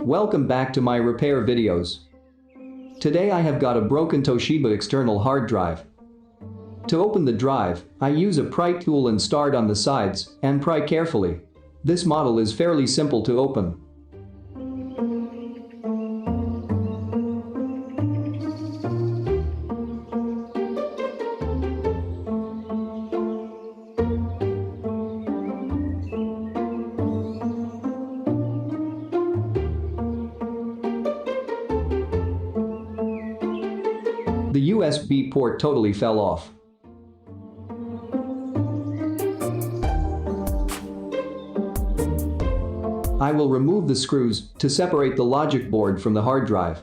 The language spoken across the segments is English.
Welcome back to my repair videos. Today I have got a broken Toshiba external hard drive. To open the drive, I use a pry tool and start on the sides and pry carefully. This model is fairly simple to open. The USB port totally fell off. I will remove the screws to separate the logic board from the hard drive.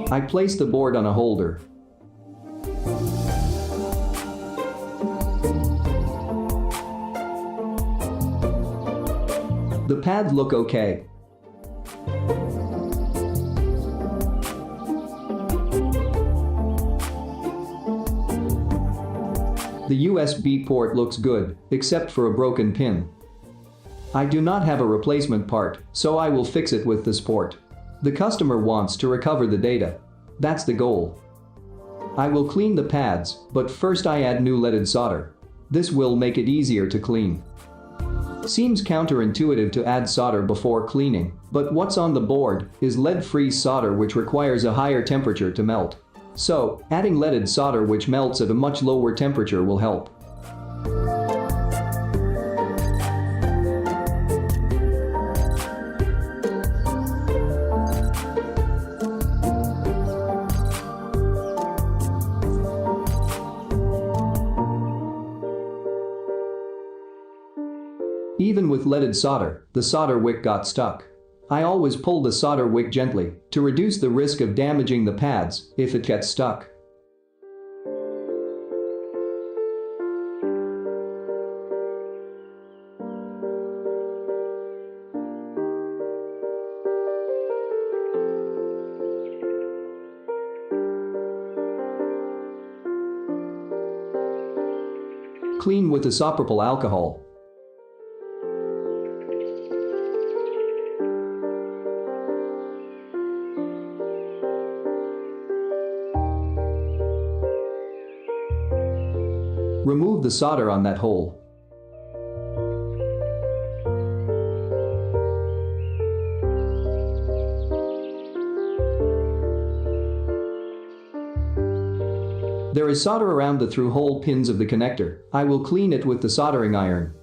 I place the board on a holder. The pads look okay. The USB port looks good, except for a broken pin. I do not have a replacement part, so I will fix it with this port. The customer wants to recover the data. That's the goal. I will clean the pads, but first I add new leaded solder. This will make it easier to clean. Seems counterintuitive to add solder before cleaning, but what's on the board is lead-free solder, which requires a higher temperature to melt. So, adding leaded solder which melts at a much lower temperature will help. Even with leaded solder, the solder wick got stuck. I always pull the solder wick gently to reduce the risk of damaging the pads if it gets stuck. Clean with isopropyl alcohol. Remove the solder on that hole. There is solder around the through-hole pins of the connector. I will clean it with the soldering iron.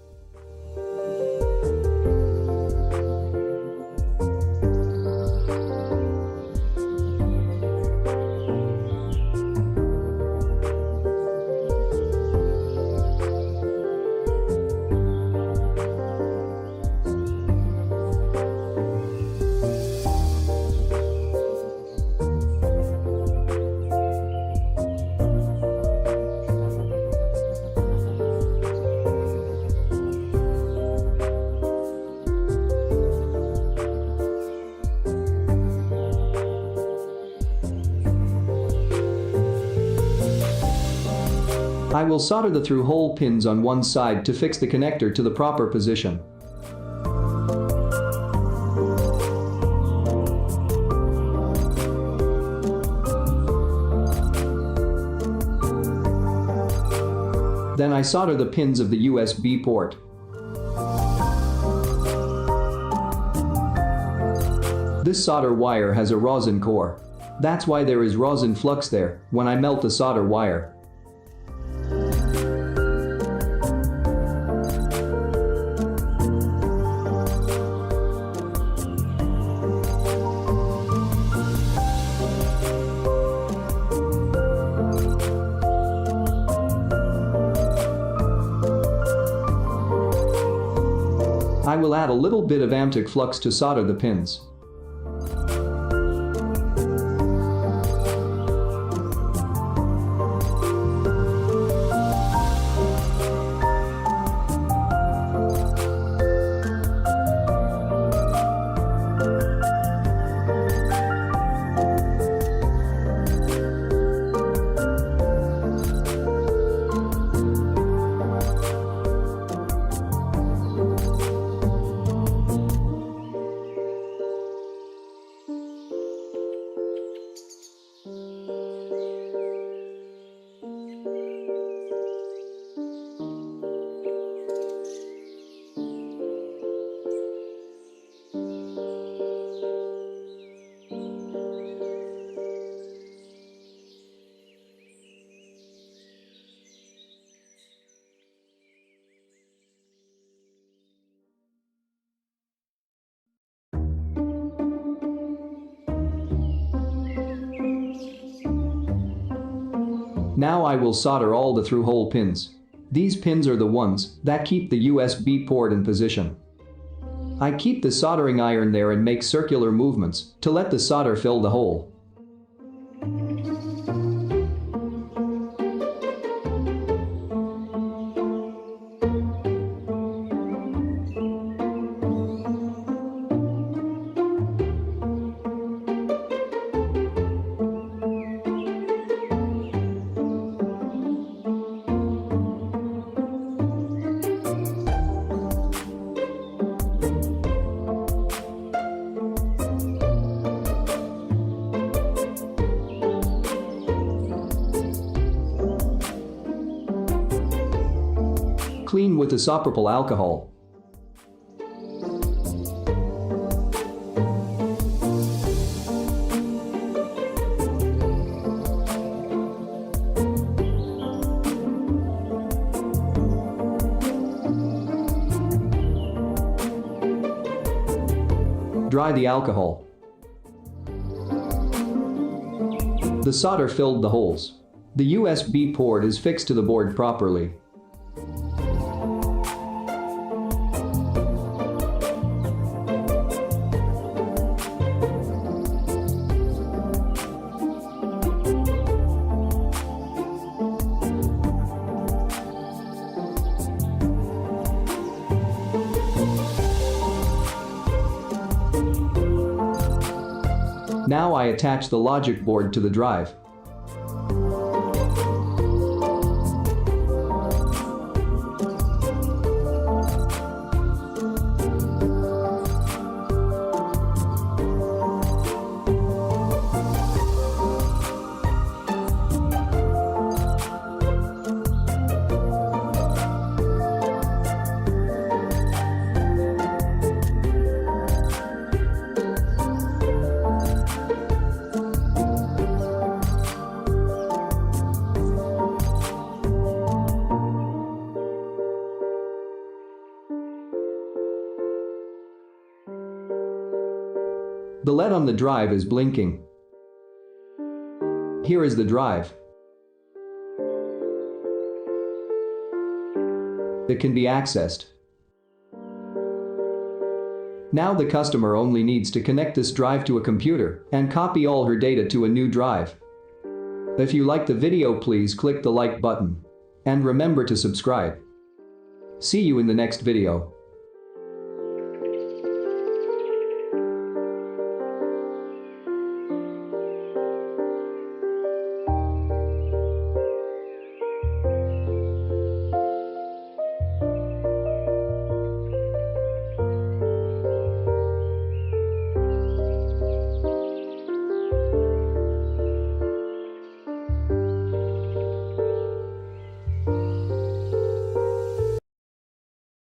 I will solder the through-hole pins on one side to fix the connector to the proper position. Then I solder the pins of the USB port. This solder wire has a rosin core. That's why there is rosin flux there when I melt the solder wire. I will add a little bit of antique flux to solder the pins. Now I will solder all the through-hole pins. These pins are the ones that keep the USB port in position. I keep the soldering iron there and make circular movements to let the solder fill the hole. Clean with isopropyl alcohol. Dry the alcohol. The solder filled the holes. The USB port is fixed to the board properly. Now I attach the logic board to the drive. The LED on the drive is blinking. Here is the drive. It can be accessed. Now the customer only needs to connect this drive to a computer and copy all her data to a new drive. If you like the video, please click the like button. And remember to subscribe. See you in the next video.